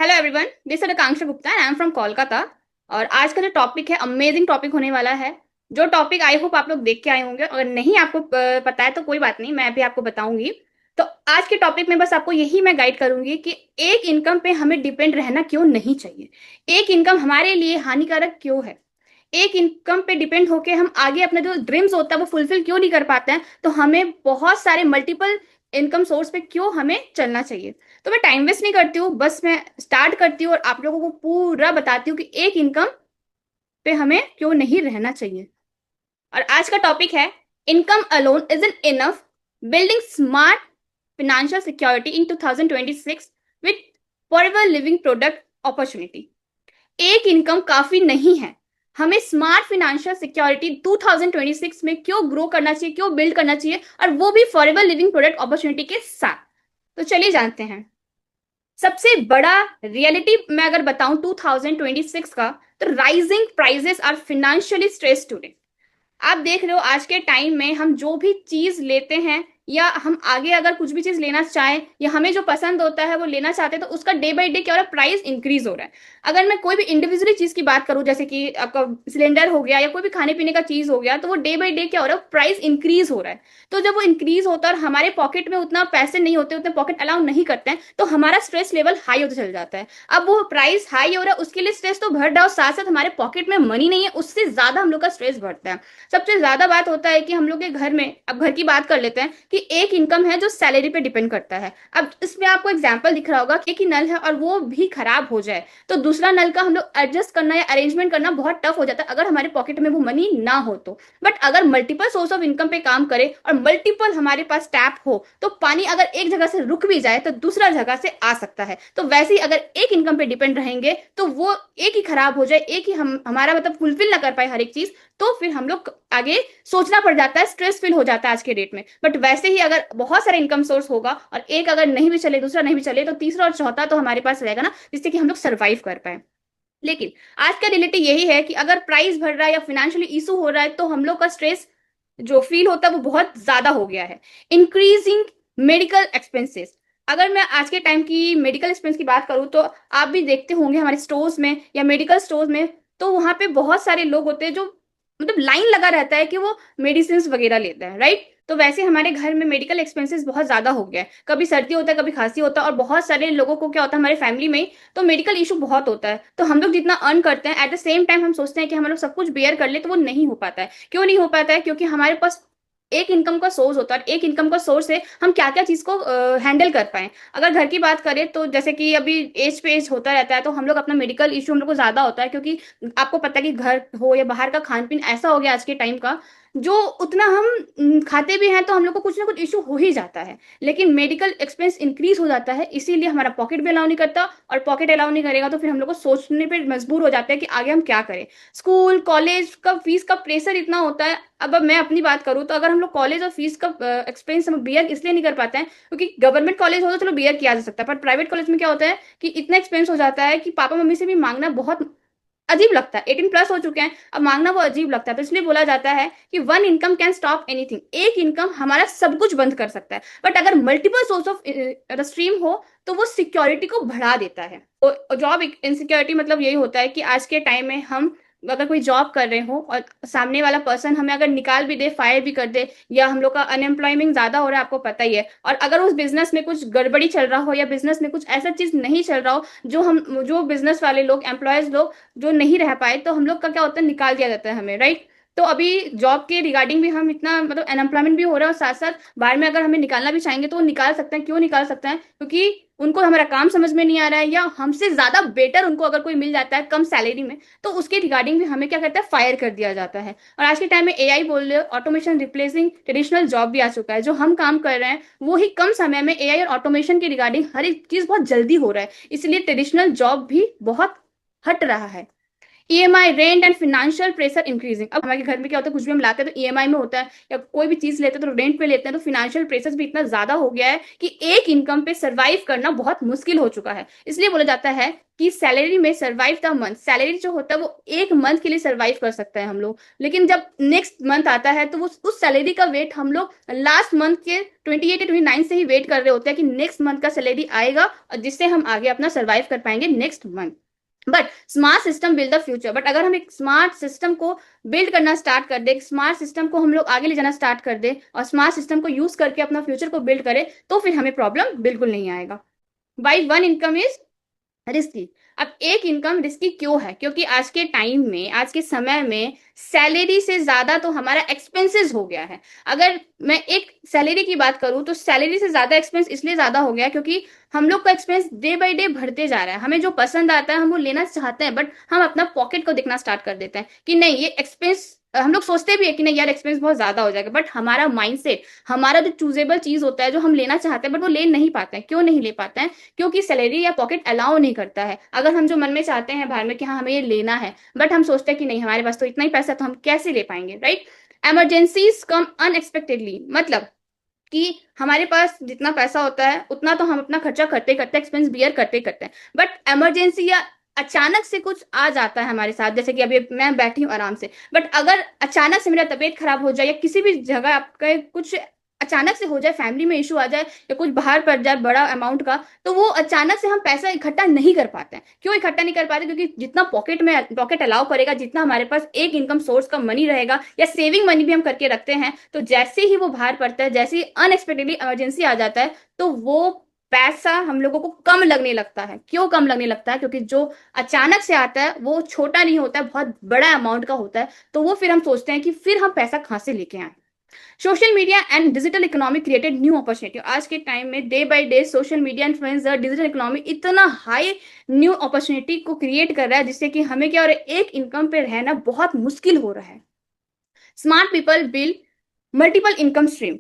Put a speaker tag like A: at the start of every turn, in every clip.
A: Hello everyone, this is Akanksha Gupta and I am from Kolkata. और आज का जो टॉपिक है अमेजिंग टॉपिक होने वाला है। जो टॉपिक आई होप आप लोग देख के आए होंगे, अगर नहीं आपको पता है तो कोई बात नहीं, मैं भी आपको बताऊंगी। तो आज के टॉपिक में बस आपको यही मैं गाइड करूंगी कि एक इनकम पे हमें डिपेंड रहना क्यों नहीं चाहिए। एक इनकम हमारे लिए हानिकारक क्यों है। एक इनकम पे डिपेंड होके हम आगे अपना जो ड्रीम्स होता है वो फुलफिल क्यों नहीं कर पाते हैं। तो हमें बहुत सारे मल्टीपल इनकम सोर्स पे क्यों हमें चलना चाहिए। तो मैं टाइम वेस्ट नहीं करती हूँ, बस मैं स्टार्ट करती हूँ और आप लोगों को पूरा बताती हूँ कि एक इनकम पे हमें क्यों नहीं रहना चाहिए। और आज का टॉपिक है income alone is in enough, building smart financial security in 2026 with forever living product opportunity। एक इनकम काफी नहीं है, हमें स्मार्ट फाइनेंशियल सिक्योरिटी 2026 में क्यों ग्रो करना चाहिए, क्यों बिल्ड करना चाहिए, और वो भी फॉरएवर लिविंग प्रोडक्ट अपॉर्चुनिटी के साथ। तो चलिए जानते हैं। सबसे बड़ा रियलिटी मैं अगर बताऊं 2026 का, तो rising prices are financially stress today. आप देख रहे हो आज के टाइम में हम जो भी चीज लेते हैं या हम आगे अगर कुछ भी चीज लेना चाहें या हमें जो पसंद होता है वो लेना चाहते हैं, तो उसका डे बाई डे क्या हो रहा है, प्राइस इंक्रीज हो रहा है। अगर मैं कोई भी इंडिविजुअली चीज की बात करूं, जैसे कि आपका सिलेंडर हो गया या कोई भी खाने पीने का चीज हो गया, तो वो डे बाई डे क्या हो रहा है, प्राइस इंक्रीज हो रहा है। तो जब वो इंक्रीज होता है और हमारे पॉकेट में उतना पैसे नहीं होते, उतने पॉकेट अलाउ नहीं करते हैं, तो हमारा स्ट्रेस लेवल हाई होता चल जाता है। अब वो प्राइस हाई हो रहा है, उसके लिए स्ट्रेस तो बढ़ रहा है, और साथ साथ हमारे पॉकेट में मनी नहीं है, उससे ज्यादा हम लोग का स्ट्रेस बढ़ता है। सबसे ज्यादा बात होता है कि हम लोग के घर में, अब घर की बात कर लेते हैं, कि एक इनकम है जो सैलरी पे डिपेंड करता है। अब इसमें आपको एग्जांपल दिख रहा होगा कि एक ही नल है और वो भी खराब हो जाए तो दूसरा नल का हम लोग एडजस्ट करना या अरेंजमेंट करना बहुत टफ हो जाता है, अगर हमारे पॉकेट में वो मनी ना हो तो। बट अगर मल्टीपल सोर्स ऑफ इनकम पे काम करे और मल्टीपल हमारे पास टैप हो, तो पानी अगर एक जगह से रुक भी जाए तो दूसरा जगह से आ सकता है। तो वैसे ही अगर एक इनकम पे डिपेंड रहेंगे तो वो एक ही खराब हो जाए, एक ही हम हमारा मतलब फुलफिल ना कर पाए हर एक चीज, तो फिर हम लोग आगे सोचना पड़ जाता है, स्ट्रेस फील हो जाता है आज के डेट में। बट वैसे ही अगर बहुत सारे इनकम सोर्स होगा और एक अगर नहीं भी चले, दूसरा नहीं भी चले, तो तीसरा और चौथा तो हमारे पास रहेगा ना, जिससे कि हम लोग सर्वाइव कर पाए। लेकिन आज का रियलिटी यही है कि अगर प्राइस बढ़ रहा है या फाइनेंशियली इशू हो रहा है, तो हम लोग का स्ट्रेस जो फील होता है वो बहुत ज्यादा हो गया है। Increasing medical expenses. अगर मैं आज के टाइम की मेडिकल एक्सपेंस की बात करूं, तो आप भी देखते होंगे हमारे स्टोर्स में या मेडिकल स्टोर्स में, तो वहां पे बहुत सारे लोग होते हैं जो मतलब लाइन लगा रहता है कि वो मेडिसिन वगैरह लेते हैं, राइट। तो वैसे हमारे घर में मेडिकल एक्सपेंसेस बहुत ज्यादा हो गया है, कभी सर्दी होता है, कभी खांसी होता है, और बहुत सारे लोगों को क्या होता है हमारे फैमिली में, तो मेडिकल इशू बहुत होता है। तो हम लोग जितना अर्न करते हैं, एट द सेम टाइम हम सोचते हैं कि हम लोग सब कुछ बेयर कर ले, तो वो नहीं हो पाता है। क्यों नहीं हो पाता है? क्योंकि हमारे पास एक इनकम का सोर्स होता है, एक इनकम का सोर्स है हम क्या क्या चीज को हैंडल कर पाए। अगर घर की बात करें, तो जैसे कि अभी एज पे एज होता रहता है, तो हम लोग अपना मेडिकल इशू हम लोग को ज्यादा होता है, क्योंकि आपको पता है कि घर हो या बाहर का खान पीन ऐसा हो गया आज के टाइम का, जो उतना हम खाते भी हैं तो हम लोग को कुछ ना कुछ इशू हो ही जाता है। लेकिन मेडिकल एक्सपेंस इंक्रीज हो जाता है, इसीलिए हमारा पॉकेट भी अलाउ नहीं करता, और पॉकेट अलाउ नहीं करेगा तो फिर हम लोग को सोचने पे मजबूर हो जाते हैं कि आगे हम क्या करें। स्कूल कॉलेज का फीस का प्रेशर इतना होता है। अब मैं अपनी बात करूँ, तो अगर हम लोग कॉलेज और फीस का एक्सपेंस हम बियर इसलिए नहीं कर पाते हैं क्योंकि गवर्नमेंट कॉलेज हो तो चलो बियर किया जा सकता है, पर प्राइवेट कॉलेज में क्या होता है कि इतना एक्सपेंस हो जाता है कि पापा मम्मी से भी मांगना बहुत अजीब लगता है। 18+ हो चुके हैं, अब मांगना वो अजीब लगता है। तो इसलिए बोला जाता है कि one income can stop anything. एक इनकम हमारा सब कुछ बंद कर सकता है, बट अगर मल्टीपल सोर्स ऑफ स्ट्रीम हो तो वो सिक्योरिटी को बढ़ा देता है। तो जॉब इनसिक्योरिटी मतलब यही होता है कि आज के टाइम में हम अगर कोई जॉब कर रहे हो और सामने वाला पर्सन हमें अगर निकाल भी दे, फायर भी कर दे, या हम लोग का अनएम्प्लॉयमेंट ज्यादा हो रहा है, आपको पता ही है, और अगर उस बिजनेस में कुछ गड़बड़ी चल रहा हो या बिजनेस में कुछ ऐसा चीज नहीं चल रहा हो जो बिजनेस वाले लोग, एम्प्लॉयज लोग जो नहीं रह पाए, तो हम लोग का क्या होता है, निकाल दिया जाता है हमें, राइट। तो अभी जॉब के रिगार्डिंग भी हम इतना मतलब अनएम्प्लॉयमेंट भी हो रहा है, और साथ साथ बाहर में अगर हमें निकालना भी चाहेंगे तो वो निकाल सकते हैं। क्यों निकाल सकते हैं? क्योंकि उनको हमारा काम समझ में नहीं आ रहा है, या हमसे ज्यादा बेटर उनको अगर कोई मिल जाता है कम सैलरी में, तो उसके रिगार्डिंग भी हमें क्या करता है, फायर कर दिया जाता है। और आज के टाइम में एआई बोल रहे हो, ऑटोमेशन रिप्लेसिंग ट्रेडिशनल जॉब भी आ चुका है। जो हम काम कर रहे हैं वो ही कम समय में एआई और ऑटोमेशन के रिगार्डिंग हर एक चीज बहुत जल्दी हो रहा है, इसलिए ट्रेडिशनल जॉब भी बहुत हट रहा है। EMI, rent and financial pressure increasing. अब हमारे घर में क्या होता है, कुछ भी हम लाते हैं तो ईएमआई में होता है, या कोई भी चीज लेते हैं तो रेंट पे लेते हैं, तो फाइनेंशियल प्रेशर भी इतना ज्यादा हो गया है कि एक इनकम पे सर्वाइव करना बहुत मुश्किल हो चुका है। इसलिए बोला जाता है कि सैलरी में सर्वाइव द मंथ, सैलरी जो होता है वो एक मंथ के लिए सर्वाइव कर सकते हैं हम लोग, लेकिन जब नेक्स्ट मंथ आता है तो वो उस सैलरी का वेट हम लोग लास्ट मंथ के 28 या 29 से ही वेट कर रहे होते हैं कि नेक्स्ट मंथ का सैलरी आएगा और जिससे हम आगे अपना सर्वाइव कर पाएंगे next month. But smart system build the future, but अगर हम एक स्मार्ट सिस्टम को बिल्ड करना स्टार्ट कर दे, स्मार्ट सिस्टम को हम लोग आगे ले जाना स्टार्ट कर दे और स्मार्ट सिस्टम को यूज करके अपना फ्यूचर को बिल्ड करें, तो फिर हमें प्रॉब्लम बिल्कुल नहीं आएगा। Why one income is risky. अब एक इनकम रिस्की क्यों है? क्योंकि आज के टाइम में, आज के समय में सैलरी से ज्यादा तो हमारा एक्सपेंसेस हो गया है। अगर मैं एक सैलरी की बात करूं तो सैलरी से ज्यादा एक्सपेंस इसलिए ज्यादा हो गया क्योंकि हम लोग का एक्सपेंस डे बाय डे बढ़ते जा रहा है। हमें जो पसंद आता है हम वो लेना चाहते हैं, बट हम अपना पॉकेट को देखना स्टार्ट कर देते हैं कि नहीं ये एक्सपेंस, हम लोग सोचते भी है कि नहीं यार एक्सपेंस बहुत ज्यादा हो जाएगा, बट हमारा माइंडसेट, हमारा जो चूजेबल चीज होता है जो हम लेना चाहते हैं बट वो ले नहीं पाते हैं। क्यों नहीं ले पाते हैं? क्योंकि सैलरी या पॉकेट अलाउ नहीं करता है। अगर हम जो मन में चाहते हैं बाहर में कि हाँ हमें ये लेना है, बट हम सोचते हैं कि नहीं हमारे पास तो इतना ही पैसा है तो हम कैसे ले पाएंगे, राइट? एमरजेंसीज कम अनएक्सपेक्टेडली, मतलब कि हमारे पास जितना पैसा होता है उतना तो हम अपना खर्चा करते करते, एक्सपेंस बियर करते करते हैं, बट इमरजेंसी या अचानक से कुछ आ जाता है हमारे साथ, जैसे कि अभी मैं बैठी हूँ आराम से, बट अगर अचानक से मेरा तबीयत खराब हो जाए या किसी भी जगह आपका कुछ अचानक से हो जाए, फैमिली में इशू आ जाए या कुछ बाहर पड़ जाए बड़ा अमाउंट का, तो वो अचानक से हम पैसा इकट्ठा नहीं कर पाते हैं। क्यों इकट्ठा नहीं कर पाते? क्योंकि जितना पॉकेट अलाउ करेगा, जितना हमारे पास एक इनकम सोर्स का मनी रहेगा या सेविंग मनी भी हम करके रखते हैं, तो जैसे ही वो बाहर पड़ता है, जैसे ही अनएक्सपेक्टेडली इमरजेंसी आ जाता है, तो वो पैसा हम लोगों को कम लगने लगता है। क्यों कम लगने लगता है? क्योंकि जो अचानक से आता है वो छोटा नहीं होता है, बहुत बड़ा अमाउंट का होता है, तो वो फिर हम सोचते हैं कि फिर हम पैसा कहां से लेके आए। Social media and digital economy created new opportunity. आज के टाइम में day by day social media influencer, digital economy इतना हाई न्यू अपॉर्चुनिटी को क्रिएट कर रहा है जिससे कि हमें क्या हो रहा है, एक इनकम पे रहना बहुत मुश्किल हो रहा है। Smart people build multiple income stream.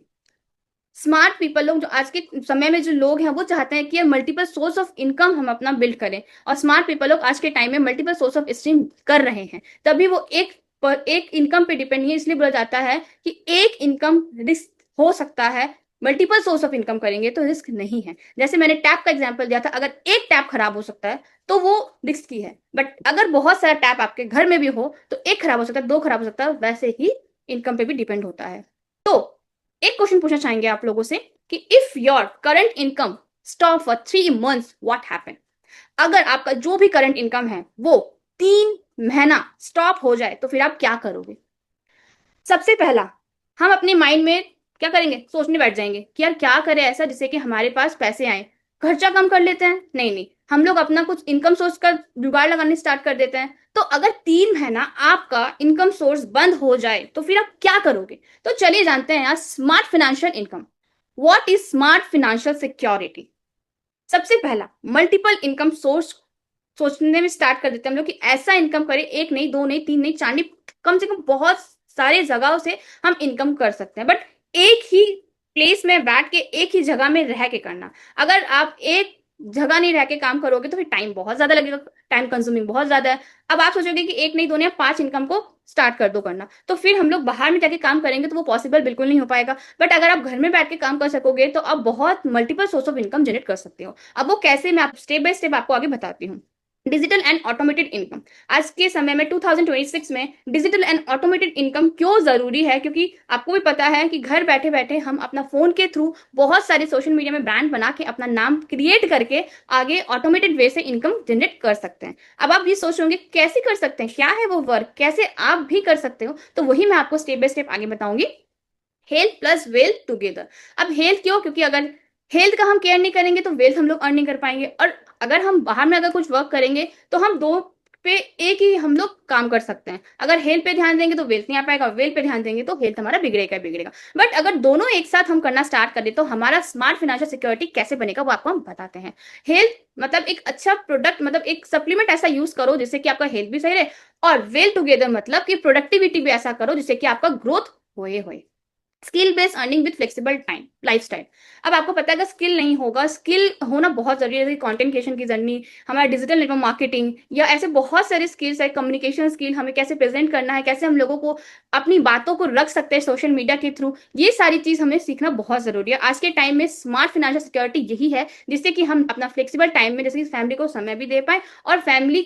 A: Smart people लोग, जो आज के समय में जो लोग हैं वो चाहते हैं कि मल्टीपल सोर्स ऑफ इनकम हम अपना बिल्ड करें, और स्मार्ट पीपल लोग आज के टाइम में मल्टीपल सोर्स ऑफ स्ट्रीम कर रहे हैं, तभी वो एक इनकम पे डिपेंड नहीं है। इसलिए बोला जाता है कि एक इनकम रिस्क हो सकता है, मल्टीपल सोर्स ऑफ इनकम करेंगे तो रिस्क नहीं है। जैसे मैंने टैप का एग्जांपल दिया था, अगर एक टैप खराब हो सकता है तो वो रिस्क की है, बट अगर बहुत सारा टैप आपके घर में भी हो तो एक खराब हो सकता है, दो खराब हो सकता है, वैसे ही इनकम पे भी डिपेंड होता है। तो एक क्वेश्चन पूछना चाहेंगे आप लोगों से कि if your current income stop for 3 months what happen. अगर आपका जो भी करंट इनकम है वो 3 महीना स्टॉप हो जाए तो फिर आप क्या करोगे? सबसे पहला, हम अपने माइंड में क्या करेंगे, सोचने बैठ जाएंगे कि यार क्या करें ऐसा जिससे कि हमारे पास पैसे आए। खर्चा कम कर लेते हैं? नहीं नहीं, हम लोग अपना कुछ इनकम सोर्स का जुगाड़ लगाने स्टार्ट कर देते हैं। तो अगर 3 महीना आपका इनकम सोर्स बंद हो जाए तो फिर आप क्या करोगे? तो चलिए जानते हैं यार, smart financial income. What is smart financial security? सबसे पहला, मल्टीपल इनकम सोर्स सोचने में स्टार्ट कर देते हैं हम लोग कि ऐसा इनकम करें, एक नहीं, दो नहीं, तीन नहीं, चार नहीं, कम से कम बहुत सारे जगहों से हम इनकम कर सकते हैं, बट एक ही प्लेस में बैठ के एक ही जगह में रह के करना। अगर आप एक जगह नहीं रह के काम करोगे तो फिर टाइम बहुत ज्यादा लगेगा, टाइम कंज्यूमिंग बहुत ज्यादा है। अब आप सोचोगे कि एक नहीं, दो नहीं, 5 इनकम को स्टार्ट कर दो करना, तो फिर हम लोग बाहर में जाके काम करेंगे तो वो पॉसिबल बिल्कुल नहीं हो पाएगा। बट अगर आप घर में बैठ के काम कर सकोगे तो आप बहुत multiple source of income generate कर सकते हो। अब वो कैसे, मैं आप स्टेप बाय स्टेप आपको आगे बताती हूँ। Digital and automated income. आज के समय में 2026 में डिजिटल एंड ऑटोमेटेड इनकम क्यों जरूरी है? क्योंकि आपको भी पता है कि घर बैठे बैठे हम अपना फोन के थ्रू बहुत सारे सोशल मीडिया में ब्रांड बना के अपना नाम क्रिएट करके आगे ऑटोमेटेड वे से इनकम जनरेट कर सकते हैं। अब आप ये सोच होंगे कैसे कर सकते हैं, क्या है वो वर्क, कैसे आप भी कर सकते हो, तो वही मैं आपको स्टेप बाय स्टेप आगे बताऊंगी। Health plus wealth together. अब हेल्थ क्यों? क्योंकि अगर हेल्थ का हम केयर नहीं करेंगे तो वेल्थ हम लोग अर्न नहीं कर पाएंगे, और अगर हम बाहर में अगर कुछ वर्क करेंगे तो हम दो पे एक ही हम लोग काम कर सकते हैं। अगर हेल्थ पे ध्यान देंगे तो वेल्थ नहीं आ पाएगा, वेल्थ पे ध्यान देंगे तो हेल्थ हमारा बिगड़ेगा बिगड़ेगा। बट अगर दोनों एक साथ हम करना स्टार्ट कर दे तो हमारा स्मार्ट फाइनेंशियल सिक्योरिटी कैसे बनेगा वो आपको हम बताते हैं। हेल्थ मतलब एक अच्छा प्रोडक्ट, मतलब एक सप्लीमेंट ऐसा यूज करो जिससे कि आपका हेल्थ भी सही रहे, और वेल्थ टुगेदर मतलब कि प्रोडक्टिविटी भी ऐसा करो जिससे कि आपका ग्रोथ होए होए। Skill based earning with flexible time lifestyle. अब आपको पता है अगर स्किल नहीं होगा, स्किल होना बहुत जरूरी है, जैसे कंटेंट क्रिएशन की जर्नी, हमारा डिजिटल नेटवर्क मार्केटिंग, या ऐसे बहुत सारे स्किल्स है, कम्युनिकेशन स्किल, हमें कैसे प्रेजेंट करना है, कैसे हम लोगों को अपनी बातों को रख सकते हैं सोशल मीडिया के थ्रू, ये सारी चीज हमें सीखना बहुत जरूरी है। आज के टाइम में स्मार्ट फाइनेंशियल सिक्योरिटी यही है जिससे कि हम अपना फ्लेक्सिबल टाइम में जैसे कि फैमिली को समय भी दे पाए और फैमिली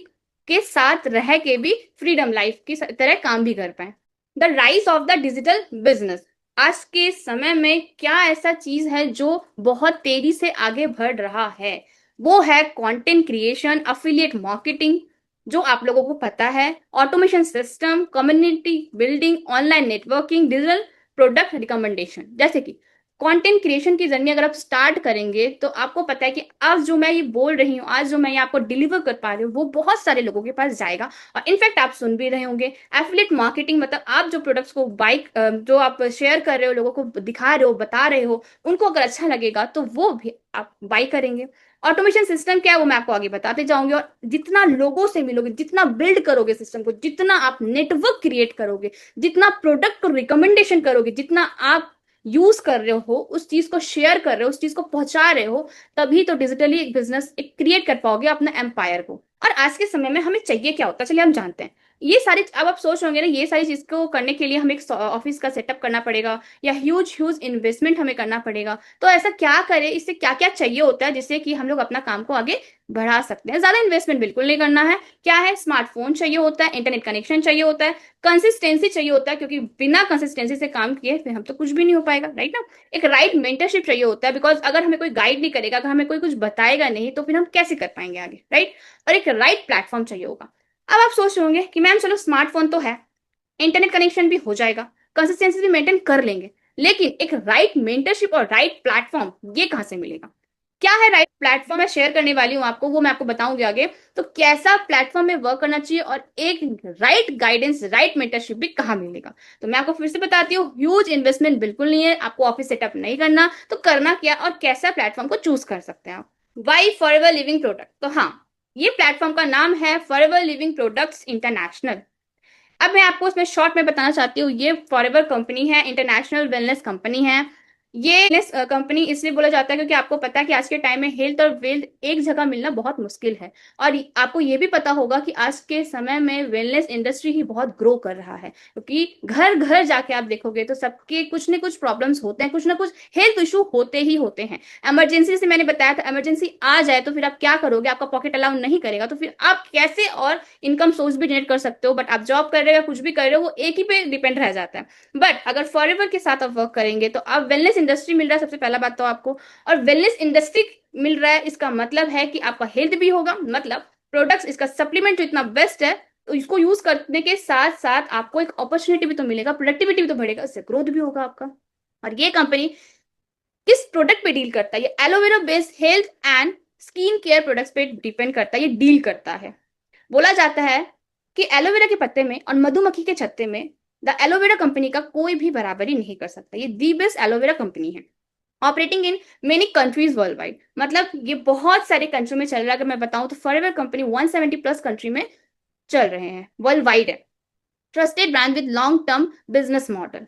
A: के साथ रह के भी फ्रीडम लाइफ की तरह काम भी कर पाए। The rise of the digital business. आज के समय में क्या ऐसा चीज है जो बहुत तेजी से आगे बढ़ रहा है, वो है कंटेंट क्रिएशन, अफिलिएट मार्केटिंग, जो आप लोगों को पता है, automation system, community building, online networking, digital product recommendation. जैसे कि कंटेंट क्रिएशन की जर्नी अगर आप स्टार्ट करेंगे तो आपको पता है कि आज जो मैं ये बोल रही हूँ, आज जो मैं ये आपको डिलीवर कर पा रही हूँ, वो बहुत सारे लोगों के पास जाएगा। और इनफैक्ट आप सुन भी रहे होंगे एफिलिएट मार्केटिंग, मतलब आप जो प्रोडक्ट्स को बाइक जो आप शेयर कर रहे हो, लोगों को दिखा रहे हो, बता रहे हो, उनको अगर अच्छा लगेगा तो वो भी आप बाई करेंगे। ऑटोमेशन सिस्टम क्या है वो मैं आपको आगे बताते जाऊंगी। और जितना लोगों से मिलोगे, जितना बिल्ड करोगे सिस्टम को, जितना आप नेटवर्क क्रिएट करोगे, जितना प्रोडक्ट को रिकमेंडेशन करोगे, जितना आप यूज कर रहे हो, उस चीज को शेयर कर रहे हो, उस चीज को पहुंचा रहे हो, तभी तो डिजिटली एक बिजनेस एक क्रिएट कर पाओगे अपना एम्पायर को। और आज के समय में हमें चाहिए क्या होता है, चलिए हम जानते हैं। ये सारी, अब आप सोच रहे होंगे ना, ये सारी चीज को करने के लिए हमें एक ऑफिस का सेटअप करना पड़ेगा या ह्यूज ह्यूज इन्वेस्टमेंट हमें करना पड़ेगा। तो ऐसा क्या करें, इससे क्या क्या चाहिए होता है जिससे कि हम लोग अपना काम को आगे बढ़ा सकते हैं। ज्यादा इन्वेस्टमेंट बिल्कुल नहीं करना है। क्या है, स्मार्टफोन चाहिए होता है, इंटरनेट कनेक्शन चाहिए होता है, कंसिस्टेंसी चाहिए होता है, क्योंकि बिना कंसिस्टेंसी से काम किए फिर हम तो कुछ भी नहीं हो पाएगा, राइट ना। एक राइट मेंटरशिप चाहिए होता है, बिकॉज अगर हमें कोई गाइड नहीं करेगा, अगर हमें कोई कुछ बताएगा नहीं, तो फिर हम कैसे कर पाएंगे आगे, राइट। और एक राइट प्लेटफॉर्म चाहिए होगा। अब आप सोच रहे होंगे कि मैम चलो स्मार्टफोन तो है, इंटरनेट कनेक्शन भी हो जाएगा, कंसिस्टेंसी भी मेंटेन कर लेंगे, लेकिन एक राइट मेंटरशिप और राइट प्लेटफॉर्म ये कहां से मिलेगा। क्या है राइट प्लेटफॉर्म, मैं शेयर करने वाली हूं आपको, वो मैं आपको बताऊंगी आगे। तो कैसा प्लेटफॉर्म में वर्क करना चाहिए और एक राइट गाइडेंस, राइट मेंटरशिप भी कहाँ मिलेगा। तो मैं आपको फिर से बताती हूँ, ह्यूज इन्वेस्टमेंट बिल्कुल नहीं है, आपको ऑफिस सेटअप नहीं करना, तो करना क्या और कैसा प्लेटफॉर्म को चूज कर सकते हैं आप। Why Forever Living product. तो हाँ, ये प्लेटफॉर्म का नाम है फॉरएवर लिविंग प्रोडक्ट्स इंटरनेशनल। अब मैं आपको उसमें शॉर्ट में बताना चाहती हूँ, ये फॉरएवर कंपनी है, इंटरनेशनल वेलनेस कंपनी है। ये वेलनेस कंपनी इसलिए बोला जाता है क्योंकि आपको पता है कि आज के टाइम में हेल्थ और वेल्थ एक जगह मिलना बहुत मुश्किल है। और आपको ये भी पता होगा कि आज के समय में वेलनेस इंडस्ट्री ही बहुत ग्रो कर रहा है, क्योंकि घर घर जाके आप देखोगे तो सबके कुछ न कुछ प्रॉब्लम्स होते हैं, कुछ ना कुछ हेल्थ इशू होते ही होते हैं। इमरजेंसी से मैंने बताया था, इमरजेंसी आ जाए तो फिर आप क्या करोगे, आपका पॉकेट अलाउ नहीं करेगा, तो फिर आप कैसे और इनकम सोर्स भी जनरेट कर सकते हो। बट आप जॉब कर रहे हो या कुछ भी कर रहे हो, वो एक ही पे डिपेंड रह जाता है। बट अगर फॉरएवर के साथ आप वर्क करेंगे तो आप वेलनेस इंडस्ट्री मिल रहा है, सबसे पहला बात तो आपको। और वेलनेस इंडस्ट्री मिल रहा है, इसका मतलब है कि आपका हेल्थ भी होगा, मतलब प्रोडक्ट्स, इसका सप्लीमेंट जो इतना बेस्ट है, तो इसको यूज करने के साथ साथ आपको एक अपॉर्चुनिटी भी तो मिलेगा, प्रोडक्टिविटी भी तो बढ़ेगा, इससे ग्रोथ भी होगा आपका। और ये कंपनी किस प्रोडक्ट पे डील करता है, ये aloe vera based health and skin care products पे डिपेंड करता है, ये डील करता है। बोला जाता है कि एलोवेरा के पत्ते में और मधुमक्खी के छत्ते में द एलोवेरा कंपनी का कोई भी बराबरी नहीं कर सकता। ये दी बेस्ट एलोवेरा कंपनी है, operating in many countries world wide. मतलब ये बहुत सारे कंट्री में चल रहा है। अगर मैं बताऊं तो फॉरएवर कंपनी 170 प्लस कंट्री में चल रहे हैं, वर्ल्ड वाइड है। Trusted brand with long term business model.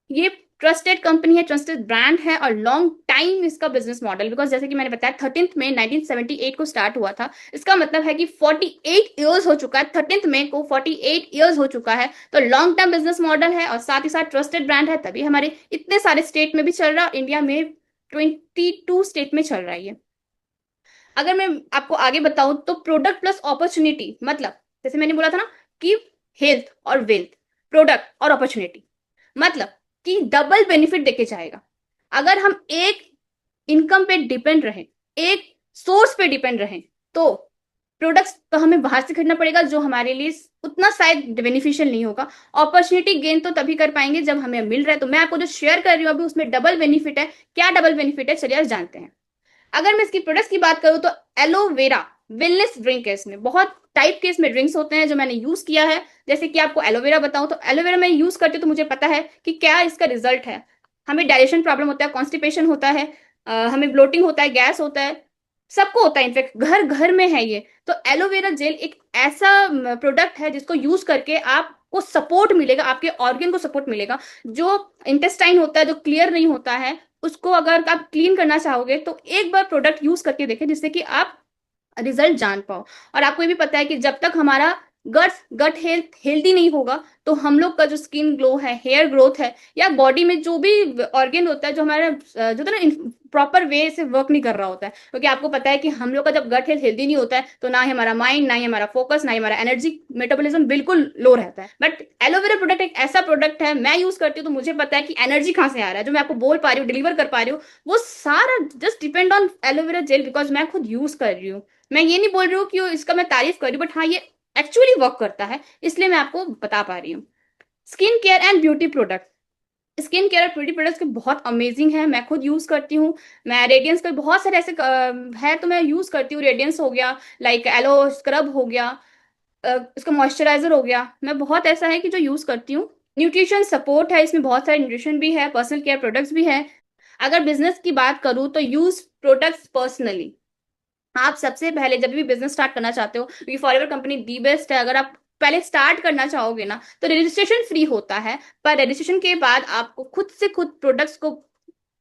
A: ये ट्रस्टेड कंपनी है, ट्रस्टेड ब्रांड है और लॉन्ग टाइम इसका बिजनेस मॉडल, बिकॉज जैसे कि मैंने बताया 13 मई 1978 को स्टार्ट हुआ था। इसका मतलब है कि 48 ईयर्स हो चुका है, 13 मई को 48 ईयर्स हो चुका है। तो लॉन्ग टर्म बिजनेस मॉडल है और साथ ही साथ ट्रस्टेड ब्रांड है, तभी हमारे इतने सारे स्टेट में भी चल रहा है और इंडिया में 22 स्टेट में चल रहा है ये। अगर मैं आपको आगे बताऊं तो प्रोडक्ट प्लस अपॉर्चुनिटी, मतलब जैसे मैंने बोला था ना कि हेल्थ और वेल्थ, प्रोडक्ट और अपॉर्चुनिटी, मतलब कि डबल बेनिफिट देके जाएगा। अगर हम एक इनकम पे डिपेंड रहे, एक सोर्स पे डिपेंड रहे, तो प्रोडक्ट्स तो हमें बाहर से खरीदना पड़ेगा जो हमारे लिए उतना शायद बेनिफिशियल नहीं होगा। अपॉर्चुनिटी गेन तो तभी कर पाएंगे जब हमें मिल रहा है। तो मैं आपको जो शेयर कर रही हूँ अभी, उसमें डबल बेनिफिट है। क्या डबल बेनिफिट है, चलिए जानते हैं। अगर मैं इसकी प्रोडक्ट्स की बात करूं तो एलोवेरा वेलनेस ड्रिंक है, इसमें बहुत टाइप के इसमें ड्रिंक्स होते हैं जो मैंने यूज किया है। जैसे कि आपको एलोवेरा बताऊं तो एलोवेरा मैं यूज करती हूँ तो मुझे पता है कि क्या इसका रिजल्ट है। हमें डाइजेशन प्रॉब्लम होता है, कॉन्स्टिपेशन होता है, हमें ब्लोटिंग होता है, गैस होता है, सबको होता है, इनफेक्ट घर घर में है ये। तो एलोवेरा जेल एक ऐसा प्रोडक्ट है जिसको यूज करके आपको को सपोर्ट मिलेगा, आपके ऑर्गन को सपोर्ट मिलेगा। जो इंटेस्टाइन होता है, जो क्लियर नहीं होता है, उसको अगर आप क्लीन करना चाहोगे तो एक बार प्रोडक्ट यूज करके देखें, जिससे कि आप रिजल्ट जान पाओ। और आपको ये भी पता है कि जब तक हमारा गट गट हेल्थ हेल्दी नहीं होगा, तो हम लोग का जो स्किन ग्लो है, हेयर ग्रोथ है, या बॉडी में जो भी ऑर्गन होता है, जो हमारा जो होता है ना, प्रॉपर वे से वर्क नहीं कर रहा होता है। क्योंकि आपको पता है कि हम लोग का जब गट हेल्थ हेल्दी नहीं होता है, तो ना ही हमारा माइंड, ना ही हमारा फोकस, ना ही हमारा एनर्जी मेटाबॉलिज्म बिल्कुल लो रहता है। बट एलोवेरा प्रोडक्ट एक ऐसा प्रोडक्ट है, मैं यूज करती हूँ तो मुझे पता है कि एनर्जी कहाँ से आ रहा है, जो मैं आपको बोल पा रही हूँ, डिलीवर कर पा रही हूँ, वो सारा just depend on aloe vera gel, because मैं खुद यूज कर रही हूँ। मैं ये नहीं बोल रही हूँ कि इसका मैं तारीफ कर रही हूँ, बट हाँ, ये एक्चुअली वर्क करता है, इसलिए मैं आपको बता पा रही हूँ। Skin care and beauty product, skin care और ब्यूटी प्रोडक्ट्स के बहुत अमेजिंग है, मैं खुद यूज करती हूँ। मैं रेडियंस के बहुत सारे ऐसे है, तो मैं यूज करती हूँ। रेडियंस हो गया, लाइक एलो स्क्रब हो गया, इसका मॉइस्चराइजर हो गया, मैं बहुत ऐसा है कि जो यूज करती हूँ। न्यूट्रिशन सपोर्ट है, इसमें बहुत सारे न्यूट्रिशन भी है, पर्सनल केयर प्रोडक्ट्स भी है। अगर बिजनेस की बात करूँ तो यूज प्रोडक्ट्स पर्सनली। आप सबसे पहले जब भी बिजनेस स्टार्ट करना चाहते हो, क्योंकि फॉरएवर कंपनी दी बेस्ट है, अगर आप पहले स्टार्ट करना चाहोगे ना, तो रजिस्ट्रेशन फ्री होता है। पर रजिस्ट्रेशन के बाद आपको खुद से खुद प्रोडक्ट्स को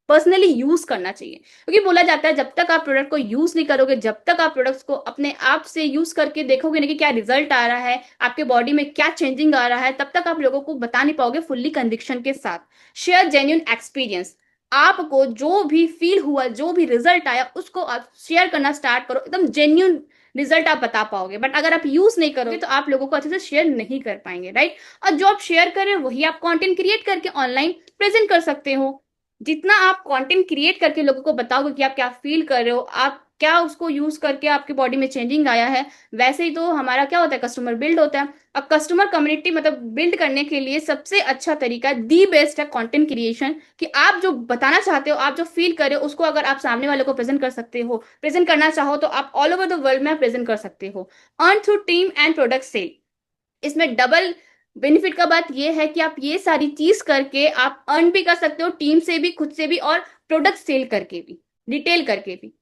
A: पर्सनली यूज करना चाहिए। क्योंकि बोला जाता है, जब तक आप प्रोडक्ट को यूज नहीं करोगे, जब तक आप प्रोडक्ट्स को अपने आप से यूज करके देखोगे नहीं कि क्या रिजल्ट आ रहा है, आपके बॉडी में क्या चेंजिंग आ रहा है, तब तक आप लोगों को बता नहीं पाओगे फुल्ली कन्विक्शन के साथ। शेयर जेन्यून एक्सपीरियंस, आपको जो भी फील हुआ, जो भी रिजल्ट आया, उसको आप शेयर करना स्टार्ट करो, एकदम जेन्यून रिजल्ट आप बता पाओगे। बट अगर आप यूज नहीं करोगे तो आप लोगों को अच्छे से शेयर नहीं कर पाएंगे, राइट। और जो आप शेयर कर रहे हो वही आप कंटेंट क्रिएट करके ऑनलाइन प्रेजेंट कर सकते हो। जितना आप कंटेंट क्रिएट करके लोगों को बताओगे कि आप क्या फील कर रहे हो, आप क्या उसको यूज करके आपके बॉडी में चेंजिंग आया है, वैसे ही तो हमारा क्या होता है, कस्टमर बिल्ड होता है। अब कस्टमर कम्युनिटी मतलब बिल्ड करने के लिए सबसे अच्छा तरीका, दी बेस्ट है कंटेंट क्रिएशन। कि आप जो बताना चाहते हो, आप जो फील कर रहे हो, उसको अगर आप सामने वाले को प्रेजेंट कर सकते हो, प्रेजेंट करना चाहो तो आप ऑल ओवर द वर्ल्ड में प्रेजेंट कर सकते हो। Earn through team and product sale, इसमें डबल बेनिफिट का बात यह है कि आप ये सारी चीज करके आप अर्न भी कर सकते हो, टीम से भी, खुद से भी, और प्रोडक्ट सेल करके भी, रिटेल करके भी।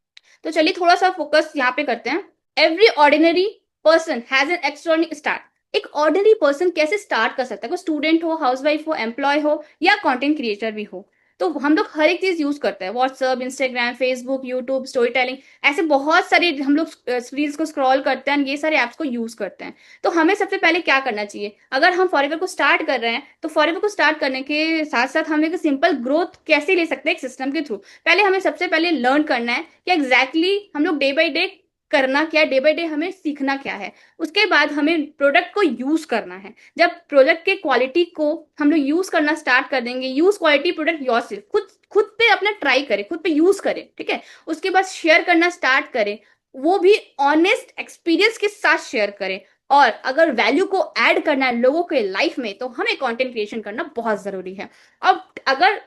A: तो चलिए थोड़ा सा फोकस यहाँ पे करते हैं। Every ordinary person has an extraordinary start. एक ऑर्डिनरी पर्सन कैसे स्टार्ट कर सकता है, कोई स्टूडेंट हो, हाउसवाइफ हो, एम्प्लॉय हो, या कंटेंट क्रिएटर भी हो। तो हम लोग हर एक चीज यूज करते हैं, WhatsApp, Instagram, Facebook, YouTube, story telling, ऐसे बहुत सारे हम लोग रील्स को स्क्रॉल करते हैं, ये सारे ऐप्स को यूज करते हैं। तो हमें सबसे पहले क्या करना चाहिए, अगर हम फॉरएवर को स्टार्ट कर रहे हैं, तो फॉरएवर को स्टार्ट करने के साथ साथ हम एक सिंपल ग्रोथ कैसे ले सकते हैं एक सिस्टम के थ्रू। पहले हमें सबसे पहले लर्न करना है कि एग्जैक्टली हम लोग डे बाई डे करना क्या है, डे बाई डे हमें सीखना क्या है। उसके बाद हमें प्रोडक्ट को यूज करना है। जब प्रोडक्ट के क्वालिटी को हम लोग यूज करना स्टार्ट कर देंगे, यूज क्वालिटी प्रोडक्ट योरसेल्फ, खुद खुद पे अपना ट्राई करें, खुद पे यूज करें, ठीक है। उसके बाद शेयर करना स्टार्ट करें, वो भी ऑनेस्ट एक्सपीरियंस के साथ शेयर करें। और अगर वैल्यू को ऐड करना है लोगों के लाइफ में, तो हमें कंटेंट क्रिएशन करना बहुत जरूरी है। अब अगर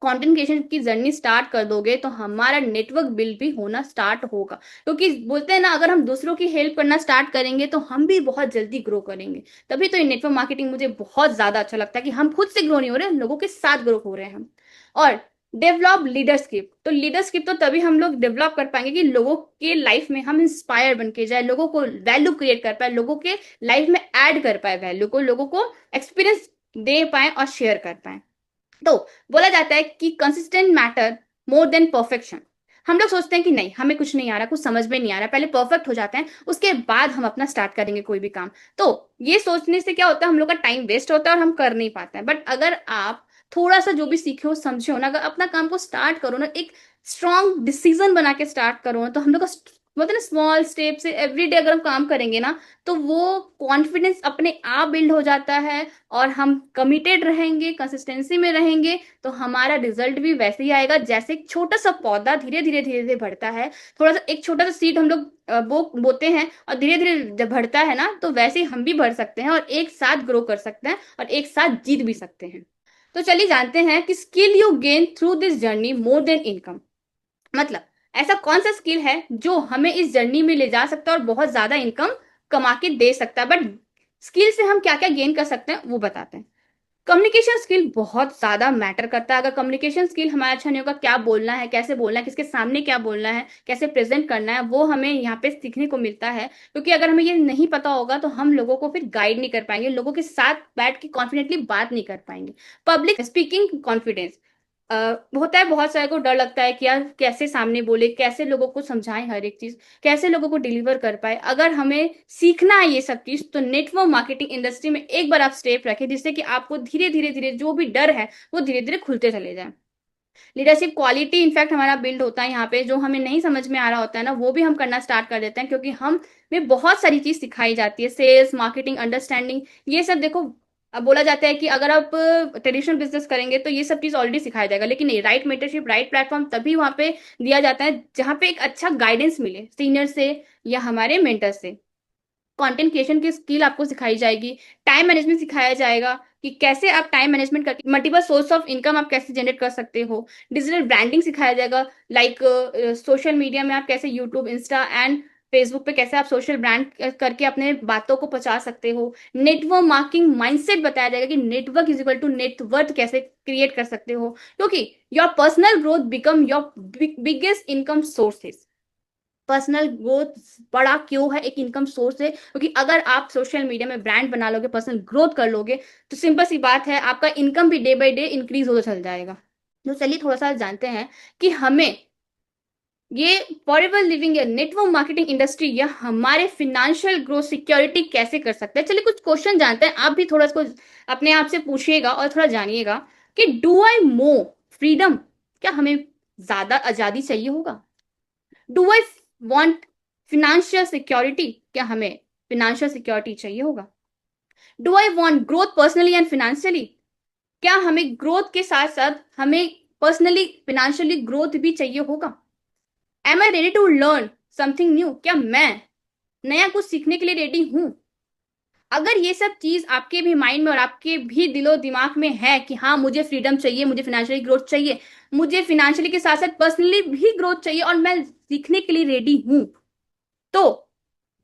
A: कंटेंट क्रिएशन की जर्नी स्टार्ट कर दोगे, तो हमारा नेटवर्क बिल्ड भी होना स्टार्ट होगा। क्योंकि बोलते हैं ना, अगर हम दूसरों की हेल्प करना स्टार्ट करेंगे तो हम भी बहुत जल्दी ग्रो करेंगे। तभी तो ये नेटवर्क मार्केटिंग मुझे बहुत ज्यादा अच्छा लगता है, कि हम खुद से ग्रो नहीं हो रहे, लोगों के साथ ग्रो हो रहे हैं हम। और डेवलप लीडरशिप, तो लीडरशिप तो तभी हम लोग डेवलप कर पाएंगे कि लोगों के लाइफ में हम इंस्पायर बन के जाए, लोगों को वैल्यू क्रिएट कर पाए, लोगों के लाइफ में ऐड कर पाए वैल्यू को, लोगों को एक्सपीरियंस दे पाए और शेयर कर पाए। तो बोला जाता है कि consistent matter more than perfection. हम लोग सोचते हैं कि नहीं, हमें कुछ नहीं आ रहा, कुछ समझ में नहीं आ रहा, पहले परफेक्ट हो जाते हैं, उसके बाद हम अपना स्टार्ट करेंगे कोई भी काम। तो ये सोचने से क्या होता है, हम लोग का टाइम वेस्ट होता है और हम कर नहीं पाते हैं। बट अगर आप थोड़ा सा जो भी सीखे हो, समझे हो ना, अगर अपना काम को स्टार्ट करो ना, एक स्ट्रॉन्ग डिसीजन बना के स्टार्ट करो ना, तो हम लोग का मतलब ना स्मॉल स्टेप से एवरीडे अगर हम काम करेंगे ना, तो वो कॉन्फिडेंस अपने आप बिल्ड हो जाता है। और हम कमिटेड रहेंगे, कंसिस्टेंसी में रहेंगे, तो हमारा रिजल्ट भी वैसे ही आएगा, जैसे एक छोटा सा पौधा धीरे धीरे धीरे धीरे बढ़ता है। थोड़ा सा एक छोटा सा सीड हम लोग बोते हैं, और धीरे धीरे जब बढ़ता है ना, तो वैसे ही हम भी बढ़ सकते हैं, और एक साथ ग्रो कर सकते हैं, और एक साथ जीत भी सकते हैं। तो चलिए जानते हैं कि skill you gain through this journey more than income. मतलब ऐसा कौन सा स्किल है जो हमें इस जर्नी में ले जा सकता है और बहुत ज्यादा इनकम कमा के दे सकता है। बट स्किल से हम क्या क्या गेन कर सकते हैं वो बताते हैं। कम्युनिकेशन स्किल बहुत ज़्यादा मैटर करता है। अगर कम्युनिकेशन स्किल हमारा अच्छा नहीं होगा, क्या बोलना है, कैसे बोलना है, किसके सामने क्या बोलना है, कैसे प्रेज़ेंट करना है, वो हमें यहाँ पे सीखने को मिलता है। क्योंकि अगर हमें ये नहीं पता होगा, तो हम लोगों को फिर गाइड नहीं कर पाएँगे, लोगों के साथ बैठ के कॉन्फिडेंटली बात नहीं कर पाएँगे। पब्लिक स्पीकिंग कॉन्फिडेंस अ, होता है, बहुत सारे को डर लगता है कि यार कैसे सामने बोले, कैसे लोगों को समझाएँ हर एक चीज़, कैसे लोगों को डिलीवर कर पाएँ। अगर हमें सीखना है ये सब चीज़, तो नेटवर्क मार्केटिंग इंडस्ट्री में एक बार आप स्टेप रखें, जिससे कि आपको धीरे-धीरे जो भी डर है, वो धीरे-धीरे खुलते चले जाएँ। लीडरशिप क्वालिटी इनफैक्ट हमारा बिल्ड होता है यहाँ पे, जो हमें नहीं समझ में आ रहा होता है ना, वो भी हम करना स्टार्ट कर देते हैं, क्योंकि हम में बहुत सारी चीज़ सिखाई जाती है, सेल्स, मार्केटिंग, अंडरस्टैंडिंग, ये सब देखो। बोला जाता है कि अगर आप ट्रेडिशनल बिज़नेस करेंगे, तो ये सब चीज़ ऑलरेडी सिखाया जाएगा, लेकिन नहीं, राइट मेंटरशिप, राइट प्लेटफ़ॉर्म तभी वहाँ पे दिया जाता है, जहाँ पे एक अच्छा गाइडेंस मिले, सीनियर से या हमारे मेंटर से। कंटेंट क्रिएशन की स्किल आपको सिखाई जाएगी, टाइम मैनेजमेंट सिखाया जाएगा कि कैसे आप टाइम मैनेजमेंट करके मल्टीपल सोर्स ऑफ इनकम आप कैसे जनरेट कर सकते हो। डिजिटल ब्रांडिंग सिखाया जाएगा, लाइक सोशल मीडिया में आप कैसे यूट्यूब, इंस्टा एंड फेसबुक पे कैसे आप सोशल ब्रांड करके अपने बातों को पहुंचा सकते हो। नेटवर्क मार्किंग माइंडसेट बताया जाएगा कि network is equal to net worth कैसे क्रिएट कर सकते हो, क्योंकि your personal growth become your biggest income sources. Personal growth बड़ा क्यों है, एक इनकम सोर्स है, क्योंकि अगर आप सोशल मीडिया में ब्रांड बना लोगे, पर्सनल ग्रोथ कर लोगे, तो सिंपल सी बात है, आपका इनकम भी डे बाय डे इंक्रीज होता चल जाएगा। तो चलिए थोड़ा सा जानते हैं कि हमें ये फॉरएवर लिविंग या नेटवर्क मार्केटिंग इंडस्ट्री या हमारे फाइनेंशियल ग्रोथ सिक्योरिटी कैसे कर सकते हैं। चलिए कुछ क्वेश्चन जानते हैं, आप भी थोड़ा इसको अपने आप से पूछिएगा और थोड़ा जानिएगा कि डू आई मोर फ्रीडम, क्या हमें ज्यादा आजादी चाहिए होगा? Do I want financial security, क्या हमें फिनेंशियल सिक्योरिटी चाहिए होगा? Do I want growth personally and financially, क्या हमें ग्रोथ के साथ साथ हमें पर्सनली फिनेंशियली ग्रोथ भी चाहिए होगा? Am I ready to learn something new, क्या मैं नया कुछ सीखने के लिए रेडी हूं? अगर ये सब चीज आपके भी माइंड में और आपके भी दिलो दिमाग में है कि हाँ, मुझे फ्रीडम चाहिए, मुझे फिनेंशियली ग्रोथ चाहिए, मुझे फिनेंशियली के साथ साथ पर्सनली भी ग्रोथ चाहिए और मैं सीखने के लिए रेडी हूं, तो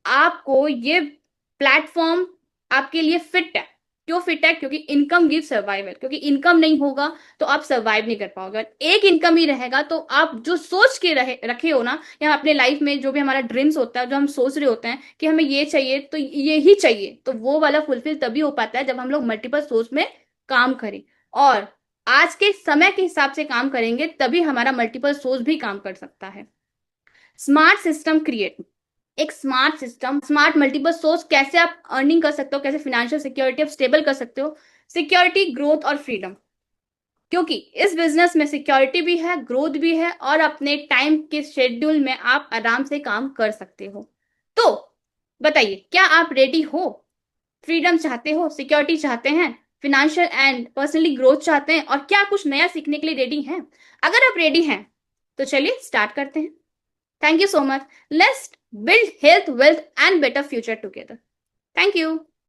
A: आपको ये प्लेटफॉर्म आपके लिए फिट है। क्यों फिट है? क्योंकि इनकम गिव सर्वाइवल, क्योंकि इनकम नहीं होगा तो आप सर्वाइव नहीं कर पाओगे। एक इनकम ही रहेगा तो आप जो सोच के रखे हो ना, या अपने लाइफ में जो भी हमारा ड्रीम्स होता है, जो हम सोच रहे होते हैं कि हमें ये चाहिए तो ये ही चाहिए, तो वो वाला फुलफिल तभी हो पाता है जब हम लोग मल्टीपल सोर्स में काम करें, और आज के समय के हिसाब से काम करेंगे, तभी हमारा मल्टीपल सोर्स भी काम कर सकता है। स्मार्ट सिस्टम क्रिएट, एक smart system, smart multiple source, कैसे आप अर्निंग कर सकते हो, कैसे फाइनेंशियल सिक्योरिटी आप स्टेबल कर सकते हो, सिक्योरिटी, ग्रोथ और फ्रीडम, क्योंकि इस बिजनेस में सिक्योरिटी भी है, ग्रोथ भी है, और अपने टाइम के शेड्यूल में आप आराम से काम कर सकते हो। तो बताइए, क्या आप रेडी हो? फ्रीडम चाहते हो, सिक्योरिटी चाहते हैं, फिनेंशियल एंड पर्सनली ग्रोथ चाहते हैं, और क्या कुछ नया सीखने के लिए रेडी हैं? अगर आप रेडी हैं, तो चलिए स्टार्ट करते हैं। Thank you so much. Let's build health, wealth, and better future together. Thank you.